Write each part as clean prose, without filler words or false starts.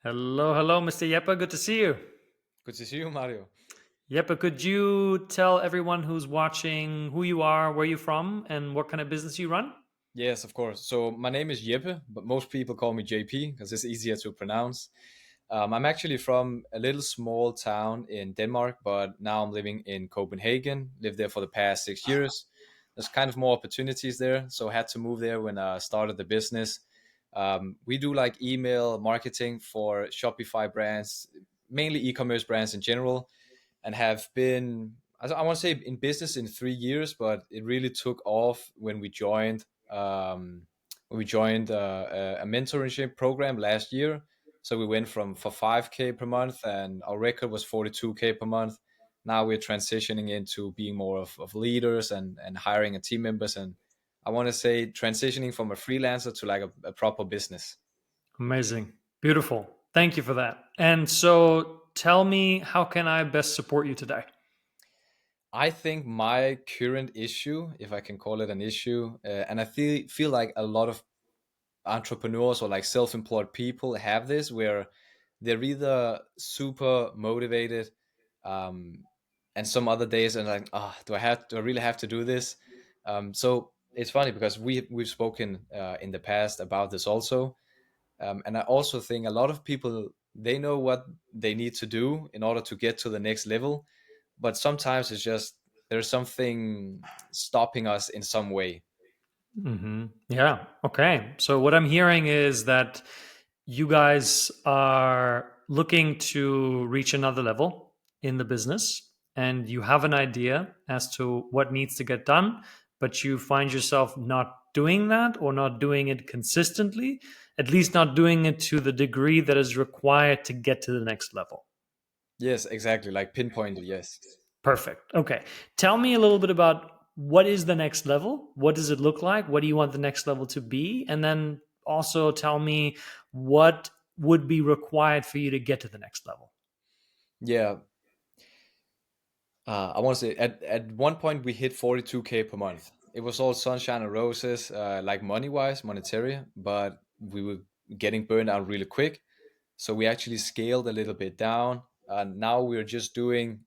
Hello, hello, Mr. Jeppe. Good to see you. Good to see you, Mario. Jeppe, could you tell everyone who's watching who you are, where you're from, and what kind of business you run? Yes, of course. So my name is Jeppe, but most people call me JP because it's easier to pronounce. I'm actually from a little small town in Denmark, but now I'm living in Copenhagen. Lived there for the past 6 years. There's kind of more opportunities there, so I had to move there when I started the business. We do like email marketing for Shopify brands, mainly e-commerce brands in general, and have been I want to say in business in 3 years, but it really took off when we joined a mentorship program last year. So we went from for 5K per month, and our record was 42K per month. Now we're transitioning into being more of leaders and hiring a team members, and I want to say transitioning from a freelancer to like a proper business. Amazing. Beautiful. Thank you for that. And so tell me, how can I best support you today? I think my current issue, if I can call it an issue, and I feel like a lot of entrepreneurs or like self-employed people have this, where they're either super motivated, um, and some other days and like, do I really have to do this? So it's funny because we've spoken in the past about this also, and I also think a lot of people, they know what they need to do in order to get to the next level, but sometimes it's just there's something stopping us in some way. Yeah. Okay. So what I'm hearing is that you guys are looking to reach another level in the business and you have an idea as to what needs to get done, but you find yourself not doing that or not doing it consistently, at least not doing it to the degree that is required to get to the next level. Yes, exactly, like pinpointed. Yes. Perfect. Okay. Tell me a little bit about what is the next level? What does it look like? What do you want the next level to be? And then also tell me what would be required for you to get to the next level. Yeah. I want to say at one point we hit 42K per month. It was all sunshine and roses, like money wise, monetary, but we were getting burned out really quick. So we actually scaled a little bit down. And now we're just doing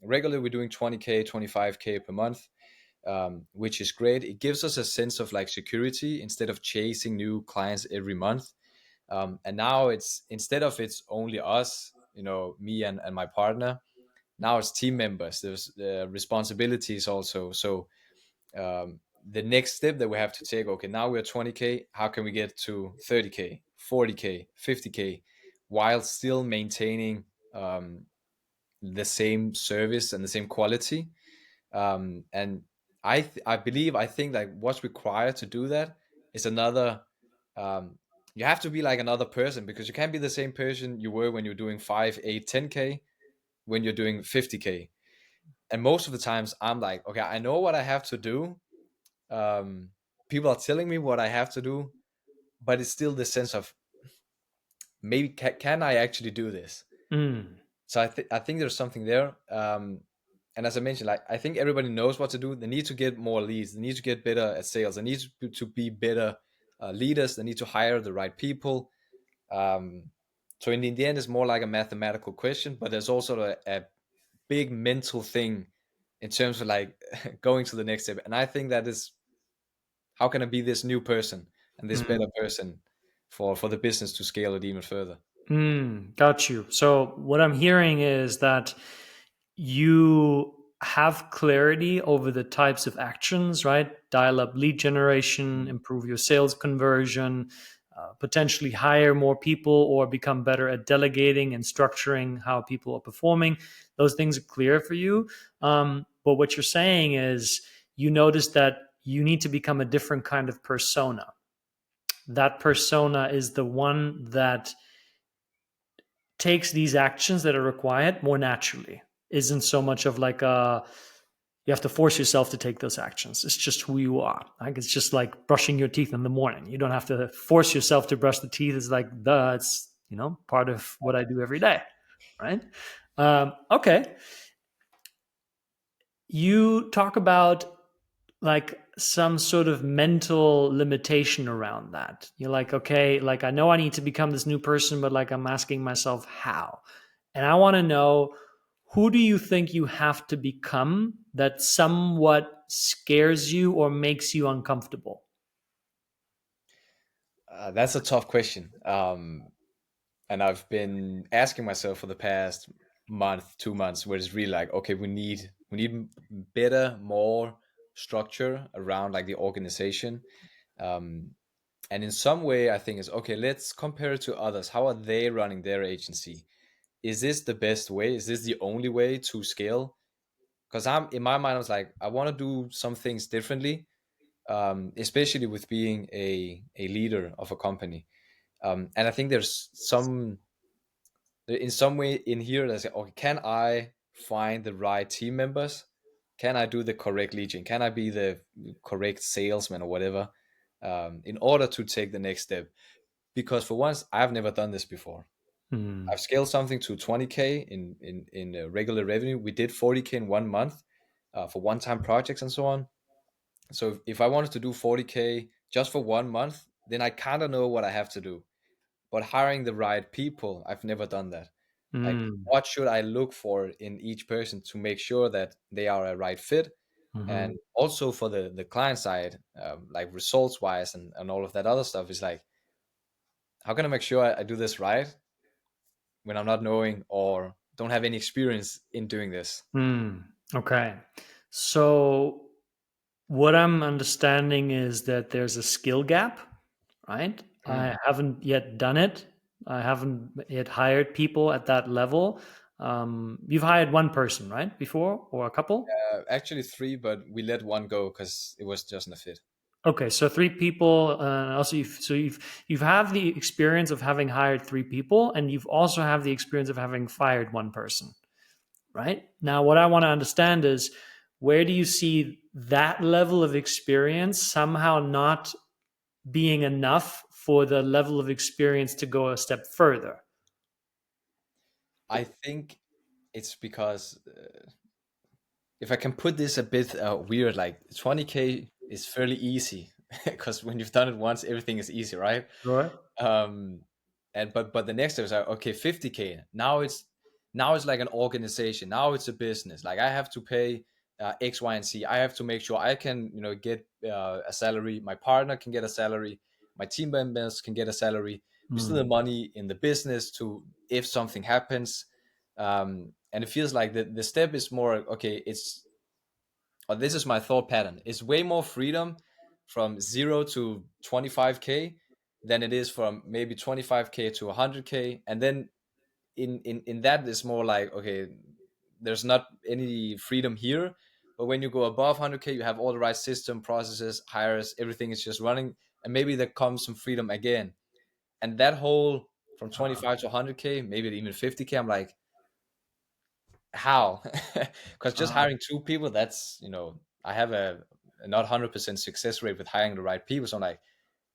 regularly, we're doing 20K, 25K per month, which is great. It gives us a sense of like security instead of chasing new clients every month. And now it's instead of it's only us, me and my partner, now it's team members. There's responsibilities also. So the next step that we have to take, okay, now we're 20K, how can we get to 30K, 40K, 50K, while still maintaining um, the same service and the same quality? And I think like what's required to do that is another, um, you have to be like another person, because you can't be the same person you were when you're doing 5, 8, 10K when you're doing 50K. And most of the times I'm like, okay, I know what I have to do. um, People are telling me what I have to do, but it's still the sense of maybe can I actually do this? Mm, So I think there's something there. And as I mentioned, like I think everybody knows what to do. They need to get more leads. They need to get better at sales. They need to be better leaders. They need to hire the right people. Um, so in the end, it's more like a mathematical question, but there's also a big mental thing in terms of like going to the next step. And I think that is, how can I be this new person and this better mm, person for the business to scale it even further? got you. So what I'm hearing is that you have clarity over the types of actions, right? Dial up lead generation, Mm. improve your sales conversion, potentially hire more people or become better at delegating and structuring how people are performing. Those things are clear for you. But what you're saying is you notice that you need to become a different kind of persona. That persona is the one that takes these actions that are required more naturally. Isn't so much of like a you have to force yourself to take those actions. It's just who you are. Like it's just like brushing your teeth in the morning. You don't have to force yourself to brush the teeth. It's like it's part of what I do every day, right? Okay. You talk about like some sort of mental limitation around that. You're like, okay, like I know I need to become this new person, but like I'm asking myself how. And I want to know, who do you think you have to become that somewhat scares you or makes you uncomfortable? That's a tough question. And I've been asking myself for the past month, 2 months, where it's really like, okay, we need better, more structure around like the organization. Um, and in some way, I think is okay. Let's compare it to others. How are they running their agency? Is this the best way? Is this the only way to scale? Because I'm in my mind, I was like, I want to do some things differently, especially with being a leader of a company. And I think there's some in some way in here that's like, okay, can I find the right team members? Can I do the correct leading? Can I be the correct salesman or whatever, in order to take the next step? Because for once, I've never done this before. I've Hmm. scaled something to 20K in regular revenue. We did 40K in 1 month, for one-time projects and so on. So if I wanted to do 40K just for 1 month, then I kind of know what I have to do. But hiring the right people, I've never done that. Like, Hmm. what should I look for in each person to make sure that they are a right fit? Hmm. And also for the client side, like results wise and all of that other stuff is like, how can I make sure I do this right when I'm not knowing or don't have any experience in doing this? Hmm. Okay. So what I'm understanding is that there's a skill gap, right? Mhm. I haven't yet done it. I haven't yet hired people at that level. You've hired one person, right, before, or a couple? Actually, three, but we let one go because it was just a fit. Okay, so three people. Also, you've have the experience of having hired three people, and you've also have the experience of having fired one person, right? Now, what I want to understand is, where do you see that level of experience somehow not being enough for the level of experience to go a step further? I think it's because if I can put this a bit weird, like 20K is fairly easy because when you've done it once, everything is easy, right? Right. um and but the next step is like, okay, 50K, now it's like an organization, now it's a business, like I have to pay X, Y, and Z. I have to make sure I can, get a salary, my partner can get a salary, my team members can get a salary, we still have Mm. money in the business to if something happens. And it feels like the step is more okay, it's or this is my thought pattern, it's way more freedom from 0 to 25K than it is from maybe 25K to 100K. And then in that it's more like, okay, there's not any freedom here, but when you go above 100K, you have all the right system processes, hires, everything is just running, and maybe there comes some freedom again. And that whole from 25 to 100K, maybe even 50K, I'm like, how? Because just Uh, hiring two people, that's, I have a not 100% success rate with hiring the right people. So I'm like,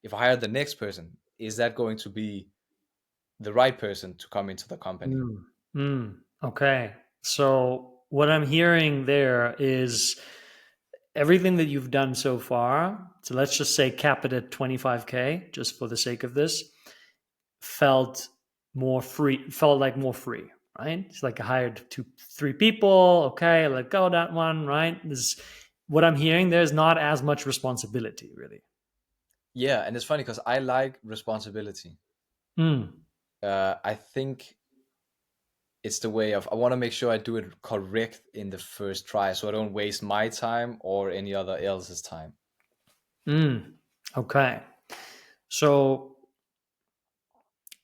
if I hire the next person, is that going to be the right person to come into the company? mm, okay. So what I'm hearing there is everything that you've done so far. So let's just say cap it at 25K, just for the sake of this. Felt more free. Felt like more free, right? It's like I hired two, three people. Okay, I let go of that one, right? This what I'm hearing. There's not as much responsibility, really. Yeah, and it's funny because I like responsibility. Mm, I think it's the way of, I want to make sure I do it correct in the first try, so I don't waste my time or any other else's time. okay. So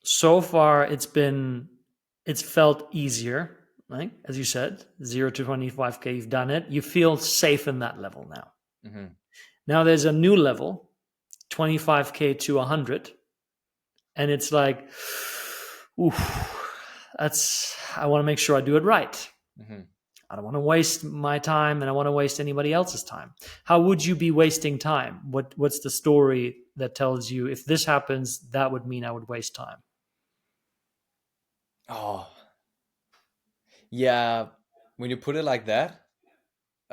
so far it's felt easier, right? As you said, 0 to 25K, you've done it. You feel safe in that level now. Hmm. Now there's a new level, 25K to 100, and it's like, oof, that's I want to make sure I do it right. Hmm. I don't want to waste my time, and I want to waste anybody else's time. How would you be wasting time? What's the story that tells you, if this happens, that would mean I would waste time? Oh, yeah. When you put it like that,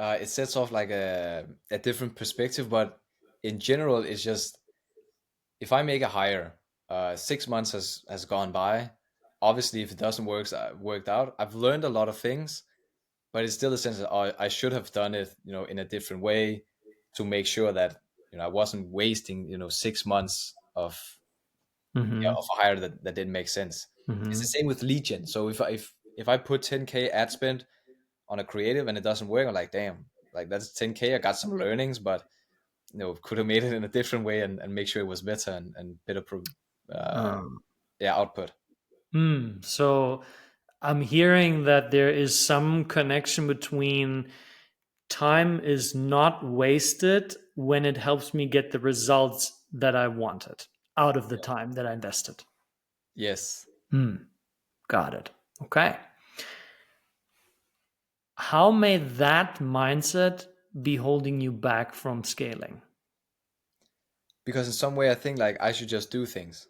it sets off like a different perspective, but in general, it's just if I make a hire, 6 months has gone by. Obviously, if it doesn't worked out, I've learned a lot of things, but it's still a sense that I should have done it, in a different way to make sure that I wasn't wasting 6 months Mm-hmm. of a hire that didn't make sense. It's the Mm-hmm. same with lead gen. So if I put 10K ad spend on a creative and it doesn't work, I'm like, damn, like that's 10K. I got some learnings, but could have made it in a different way and make sure it was better and better uh, yeah, output. So I'm hearing that there is some connection between time is not wasted when it helps me get the results that I wanted out of the time that I invested. Yes, Got it. Okay. How may that mindset be holding you back from scaling? because in some way I think like I should just do things.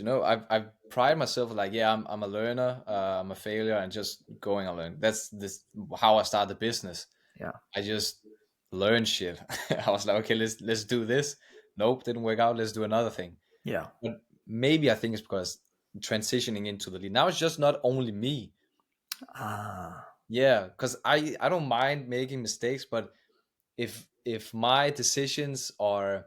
I've prided myself like, yeah, I'm a learner, I'm a failure, and just going and learn. That's this how I started the business. Yeah. I just learned shit. I was like, okay, let's do this. Nope, didn't work out. Let's do another thing. Yeah. But maybe I think it's because transitioning into the lead now it's just not only me. Ah. Yeah, because I don't mind making mistakes, but if my decisions are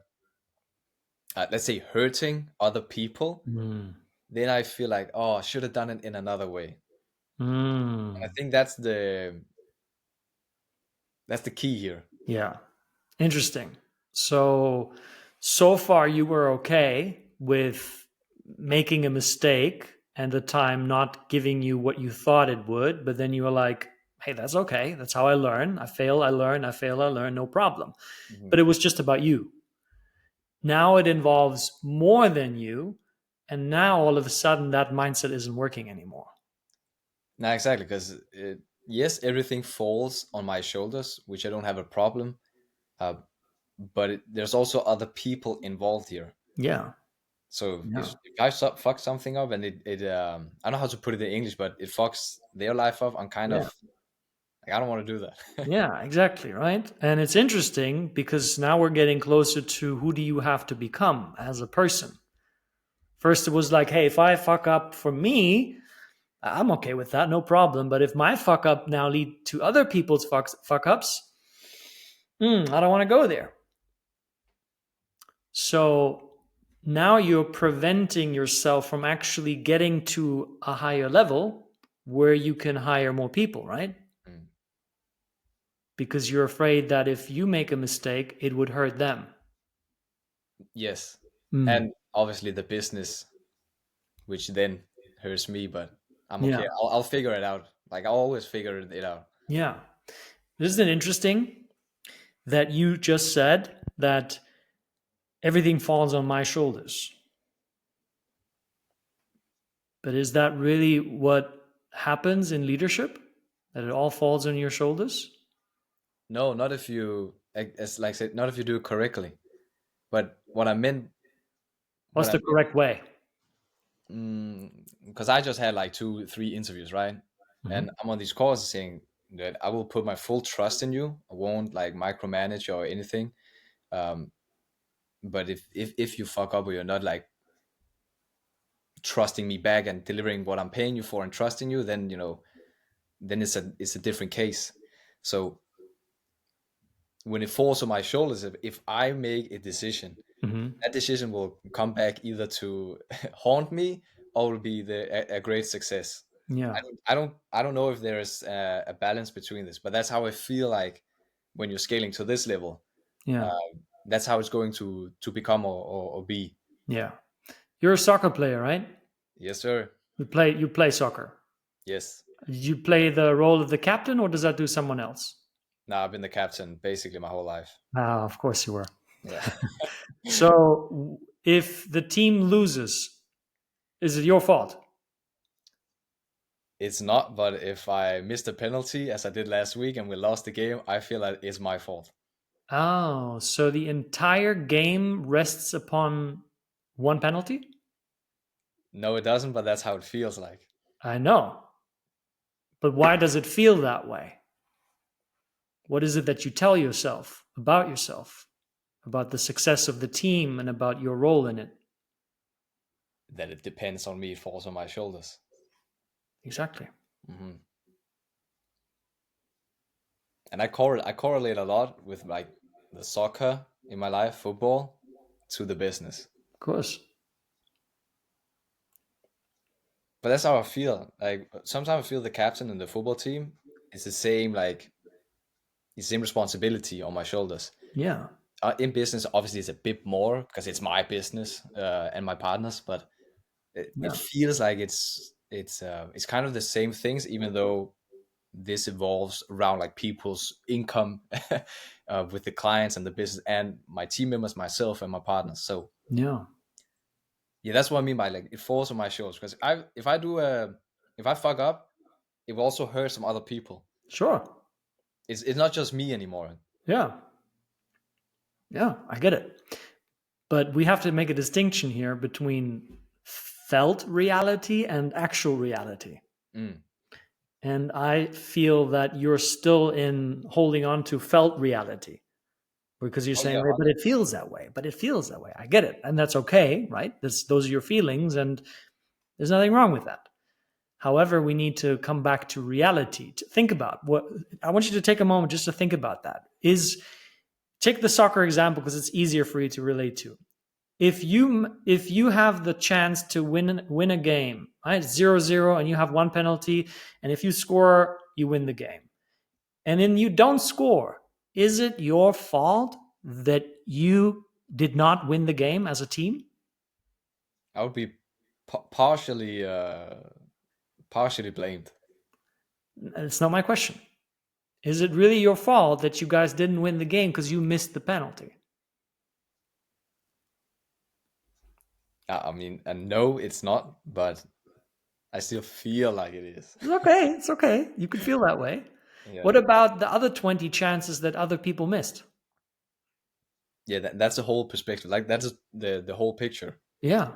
let's say hurting other people, Mm. then I feel like, oh, I should have done it in another way. And I Mm. think that's the key here. Yeah. Interesting. So, so far you were okay with making a mistake and the time not giving you what you thought it would, but then you were like, hey, that's okay. That's how I learn. I fail, I learn, I fail, I learn, no problem. Mhm. But it was just about you. Now it involves more than you. And now all of a sudden that mindset isn't working anymore. No, exactly, because yes, everything falls on my shoulders, which I don't have a problem. Uh, but there's also other people involved here. Yeah. So Yeah. if I fuck something up and it I don't know how to put it in English, but it fucks their life up, I'm kind Yeah. of like I don't want to do that. Yeah, exactly, right? And it's interesting because now we're getting closer to who do you have to become as a person. First, it was like, hey, if I fuck up for me, I'm okay with that, no problem. But if my fuck up now lead to other people's fuck ups, I don't want to go there. So now you're preventing yourself from actually getting to a higher level where you can hire more people, right? Mm, Because you're afraid that if you make a mistake, it would hurt them. yes, Mm. and obviously the business, which then hurts me, but I'm okay. Yeah. I'll figure it out. Like I always figure it out. Yeah. Isn't it interesting that you just said that everything falls on my shoulders? But is that really what happens in leadership? That it all falls on your shoulders? No, not if you, as like I said, not if you do it correctly. But what What's I the correct way? meant, because I just had like 2, 3 interviews, right? Mhm. And I'm on these calls saying that I will put my full trust in you. I won't like micromanage or anything. Um, but if you fuck up or you're not like trusting me back and delivering what I'm paying you for and trusting you, then then it's a different case. So when it falls on my shoulders, if I make a decision, Mhm. that decision will come back either to haunt me or will be a great success. Yeah. I don't know if there is a balance between this, but that's how I feel like when you're scaling to this level. Yeah. That's how it's going to become or be. Yeah. You're a soccer player, right? Yes, sir. You play soccer. Yes. Did you play the role of the captain or does that do someone else? Now I've been the captain basically my whole life. Ah, of course you were. Yeah. So if the team loses, is it your fault? It's not, but if I missed a penalty as I did last week and we lost the game, I feel like it's my fault. Oh, so the entire game rests upon one penalty? No, it doesn't, but that's how it feels like. I know. But why does it feel that way? What is it that you tell yourself, about the success of the team and about your role in it? That it depends on me, it falls on my shoulders. Exactly. Hmm. And I correlate a lot with like the soccer in my life, football, to the business. Of course. But that's how I feel. Like sometimes I feel the captain in the football team is the same, like the same responsibility on my shoulders. Yeah. In business, obviously, it's a bit more because it's my business and my partners, but it Yeah. feels like it's kind of the same things, even though this evolves around like people's income with the clients and the business and my team members, myself and my partners. So Yeah. yeah, that's what I mean by like it falls on my shoulders because if I fuck up, it will also hurt some other people. Sure. It's not just me anymore. Yeah. Yeah. I get it. But we have to make a distinction here between felt reality and actual reality. Mm. And I feel that you're still in holding on to felt reality because you're Oh saying, yeah, "Hey, but it feels that way. But it feels that way." I get it. And that's okay, right? Those are your feelings, and there's nothing wrong with that. However, we need to come back to reality to think about what I want you to take a moment just to think about that. Take the soccer example because it's easier for you to relate to. If you have the chance to win a game, right? 0-0 and you have one penalty, and if you score, you win the game. And then you don't score. Is it your fault that you did not win the game as a team? I would be partially partially blamed. It's not my question. Is it really your fault that you guys didn't win the game because you missed the penalty? I mean, and no, it's not, but I still feel like it is. It's okay. It's okay. You could feel that way. What Yeah, about the other 20 chances that other people missed? yeah, that's the whole perspective. Like that's the whole picture. Yeah.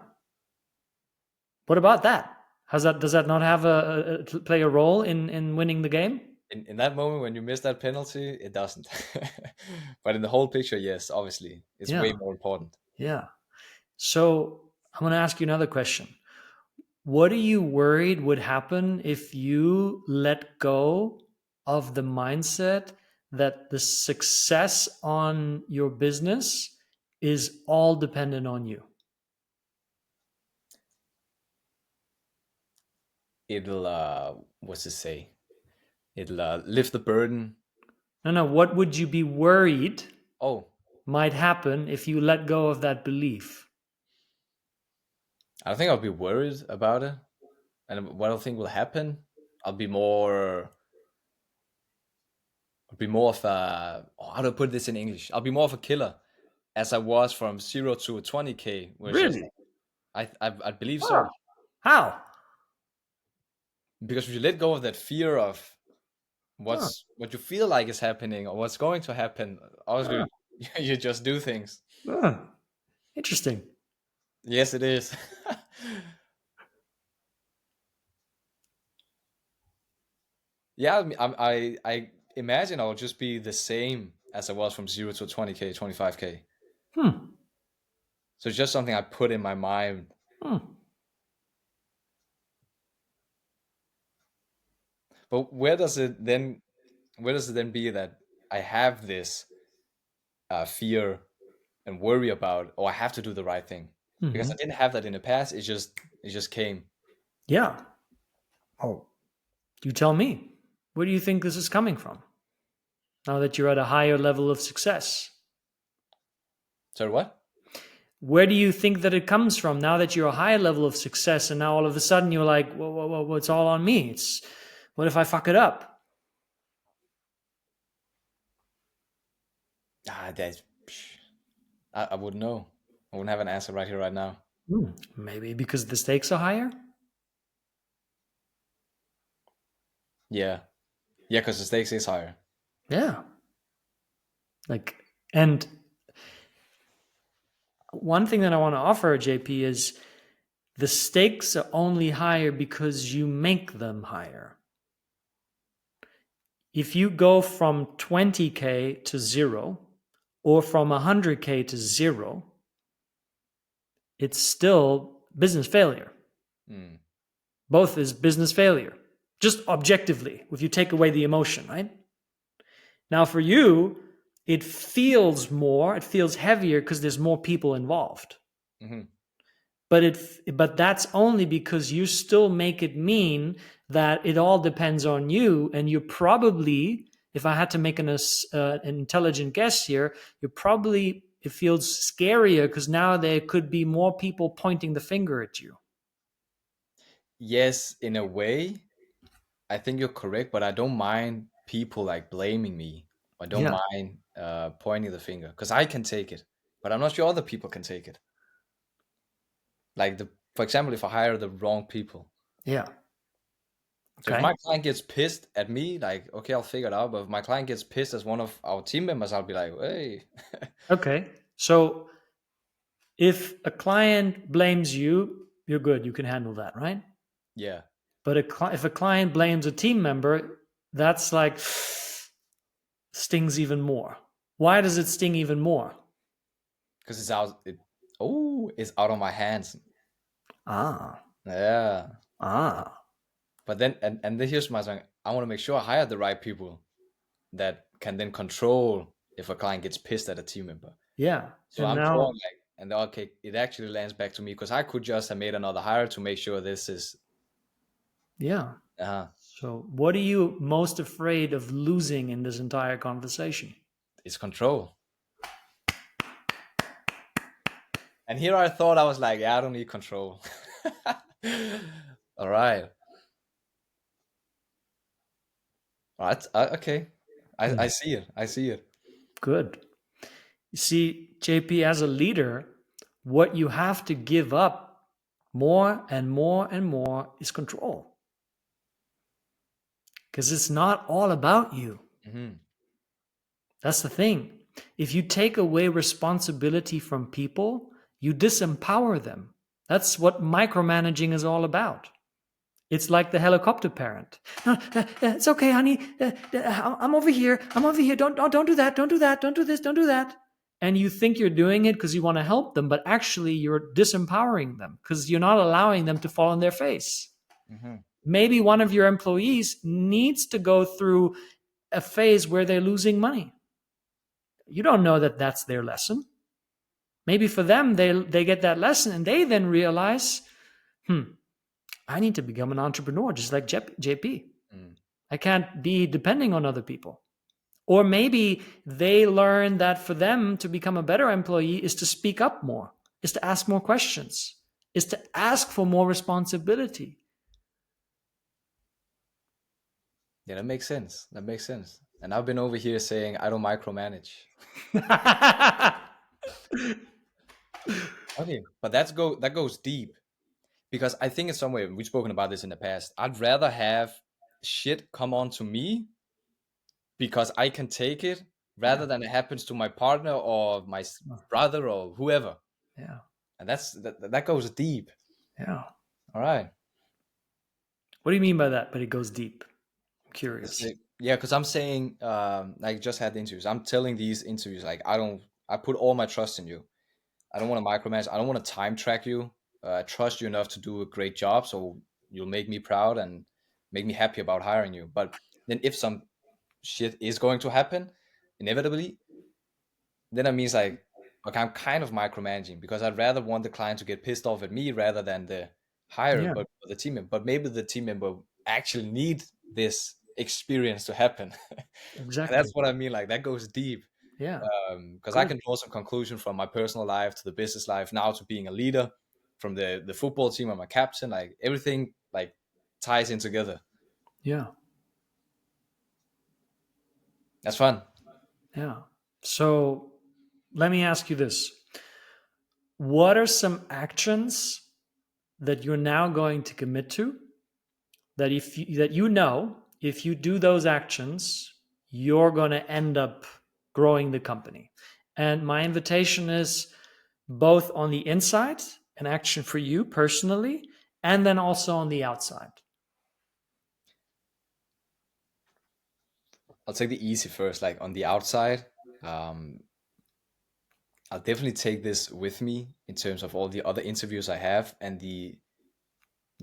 What about that? Does that not have play a role in winning the game? In that moment when you miss that penalty, it doesn't. But in the whole picture, yes, obviously, it's way Yeah. more important. Yeah. So I'm going to ask you another question. What are you worried would happen if you let go of the mindset that the success on your business is all dependent on you? It'll what's to say? It'll lift the burden. No, no. What would you be worried Oh, might happen if you let go of that belief? I don't think I'll be worried about it. And what I think will happen, I'll be more of a how do I put this in English? I'll be more of a killer as I was from 0 to 20K, where it's just Really? I believe Huh. so. How? Because if you let go of that fear of Huh. what you feel like is happening or what's going to happen, Huh. obviously you just do things. Huh. Interesting. Yes, it is. Yeah, I imagine I'll just be the same as I was from 0 to 20K, 25K. Hmm. So it's just something I put in my mind. Hmm. But where does it then be that I have this fear and worry about, oh, I have to do the right thing? Because I Hmm. didn't have that in the past. It just came. Yeah. Oh, you tell me. Where do you think this is coming from? Now that you're at a higher level of success, Sorry, what? where do you think that it comes from? Now that you're a higher level of success, and now all of a sudden you're like, whoa, whoa, whoa, whoa, it's all on me. It's what if I fuck it up? That I wouldn't know. I wouldn't have an answer right here, right now. Hmm. Maybe because the stakes are higher. Yeah, yeah, because the stakes is higher. Yeah. Like, and one thing that I want to offer, JP, is the stakes are only higher because you make them higher. If you go from 20K to zero or from 100K to zero, it's still business failure. Mm. Both is business failure, just objectively, if you take away the emotion, right? Now, for you, it feels more, it feels heavier because there's more people involved. Hmm. But that's only because you still make it mean that it all depends on you, and you probably, if I had to make an intelligent guess here, you probably it feels scarier because now there could be more people pointing the finger at you. Yes, in a way, I think you're correct, but I don't mind people like blaming me. I don't Yeah, mind pointing the finger because I can take it, but I'm not sure other people can take it. Like for example, if I hire the wrong people. yeah, So if okay, my client gets pissed at me, like, okay, I'll figure it out. But if my client gets pissed as one of our team members, I'll be like, hey, okay. So if a client blames you, you're good. You can handle that, right? yeah, But if a client blames a team member, that's like stings even more. Why does it sting even more? because it's out. It's out of my hands. Ah, Yeah, ah, but then and then here's my thing. I want to make sure I hire the right people that can then control if a client gets pissed at a team member. yeah. So And I'm now, drawing like, and okay, it actually lands back to me because I could just have made another hire to make sure this is, yeah. uh, So, what are you most afraid of losing in this entire conversation? it's control. And here I thought I was like, yeah, I don't need control. All right. All right. Okay. I Hmm, see it. I see it. good. You see, JP, as a leader, what you have to give up more and more and more is control. Because it's not all about you. Hmm. That's the thing. If you take away responsibility from people, you disempower them. That's what micromanaging is all about. It's like the helicopter parent. It's okay, honey. I'm over here. I'm over here. Don't do that. Don't do that. Don't do this. Don't do that. And you think you're doing it because you want to help them, but actually you're disempowering them because you're not allowing them to fall on their face. Hmm. Maybe one of your employees needs to go through a phase where they're losing money. You don't know that that's their lesson. Maybe for them, they get that lesson and they then realize, I need to become an entrepreneur just like JP. Mm. I can't be depending on other people. Or maybe they learn that for them to become a better employee is to speak up more, is to ask more questions, is to ask for more responsibility. Yeah, that makes sense. That makes sense. And I've been over here saying I don't micromanage. Okay, but that goes deep because I think in some way we've spoken about this in the past. I'd rather have shit come on to me because I can take it rather Yeah. than it happens to my partner or my brother or whoever. Yeah. And that goes deep. Yeah. All right. What do you mean by that? But it goes deep. I'm It's curious. like, yeah, because I'm saying, like, just had the interviews. I'm telling these interviews, like, I put all my trust in you. I don't want to micromanage. I don't want to time track you. I trust you enough to do a great job, so you'll make me proud and make me happy about hiring you. But then, if some shit is going to happen, inevitably, then that means like, okay, I'm kind of micromanaging because I'd rather want the client to get pissed off at me rather than the hire, Yeah. but the team member. But maybe the team member actually need this experience to happen. And that's Exactly. what I mean. Like that goes deep Yeah. because I Good. can draw some conclusion from my personal life to the business life now to being a leader, from the football team I'm a captain. Like everything like ties in together. Yeah. That's fun. Yeah. So let me ask you this. What are some actions that you're now going to commit to that you know if you do those actions, you're going to end up growing the company? And my invitation is both on the inside, an action for you personally, and then also on the outside. I'll take the easy first. Like on the outside, um, I'll definitely take this with me in terms of all the other interviews I have and the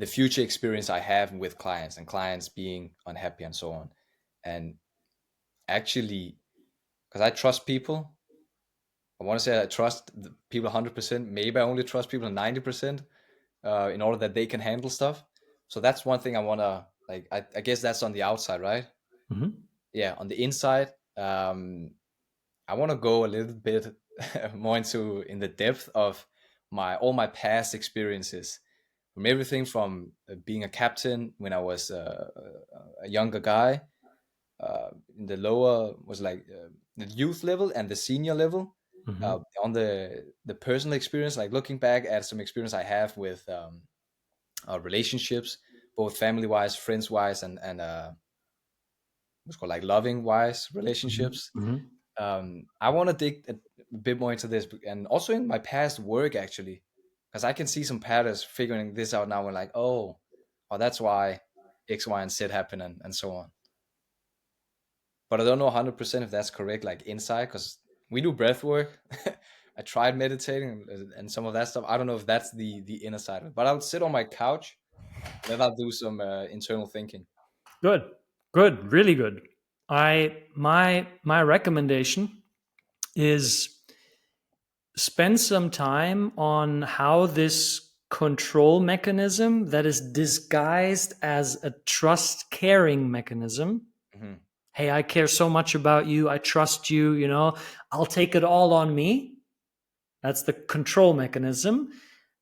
future experience I have with clients and clients being unhappy and so on. And actually, because I trust people, I want to say I trust the people 100%. Maybe I only trust people 90% in order that they can handle stuff. So that's one thing I want to like. I guess that's on the outside, right? Hmm. Yeah. On the inside, I want to go a little bit more into in the depth of my all my past experiences, from everything from being a captain when I was a younger guy, in the lower was like the youth level and the senior level. Hmm. On the personal experience, like looking back at some experience I have with relationships, both family wise, friends wise, and what's called like loving wise Hmm. relationships. Hmm. I want to dig a bit more into this, and also in my past work actually, because I can see some patterns figuring this out now. And like, oh, that's why X, Y, and Z happen, and so on. But I don't know 100% if that's correct, like inside, because we do breath work. I tried meditating and some of that stuff. I don't know if that's the inner side of it, but I would sit on my couch and then I'll do some internal thinking. Good, good, really good. My recommendation is spend some time on how this control mechanism that is disguised as a trust caring mechanism. Hmm. Hey, I care so much about you. I trust you, I'll take it all on me. That's the control mechanism.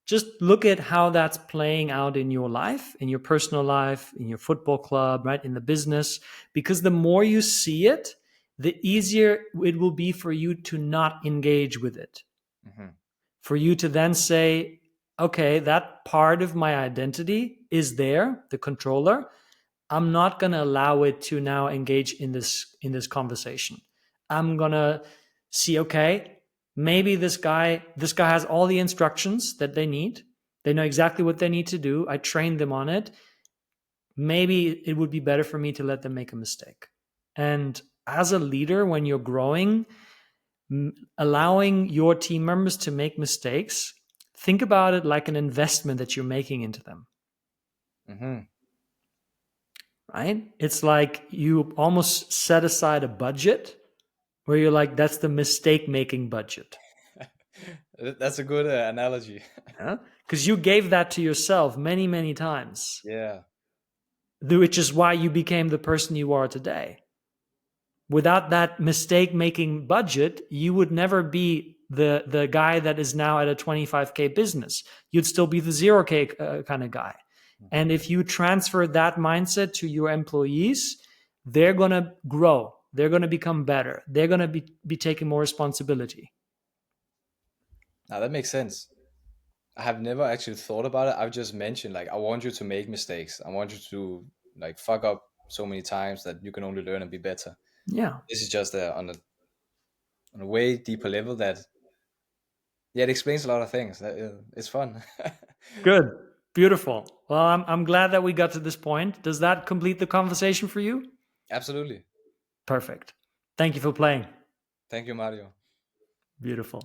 Just look at how that's playing out in your life, in your personal life, in your football club, right? In the business. Because the more you see it, the easier it will be for you to not engage with it. Hmm. For you to then say, okay, that part of my identity is there, the controller. I'm not going to allow it to now engage in this conversation. I'm going to see, okay, maybe this guy has all the instructions that they need. They know exactly what they need to do. I trained them on it. Maybe it would be better for me to let them make a mistake. And as a leader, when you're growing, allowing your team members to make mistakes, think about it like an investment that you're making into them, Hmm. right? It's like you almost set aside a budget where you're like, that's the mistake making budget. That's a good analogy. Yeah? Because you gave that to yourself many, many times, Yeah. which is why you became the person you are today. Without that mistake making budget, you would never be the guy that is now at a 25K business. You'd still be the 0K kind of guy. And Hmm. if you transfer that mindset to your employees, they're going to grow. They're going to become better. They're going to be taking more responsibility. Now that makes sense. I have never actually thought about it. I've just mentioned like I want you to make mistakes. I want you to like fuck up so many times that you can only learn and be better. Yeah. This is just on a way deeper level that yeah, it explains a lot of things. It's fun. Good. Beautiful. Well, I'm glad that we got to this point. Does that complete the conversation for you? Absolutely. Perfect. Thank you for playing. Thank you, Mario. Beautiful.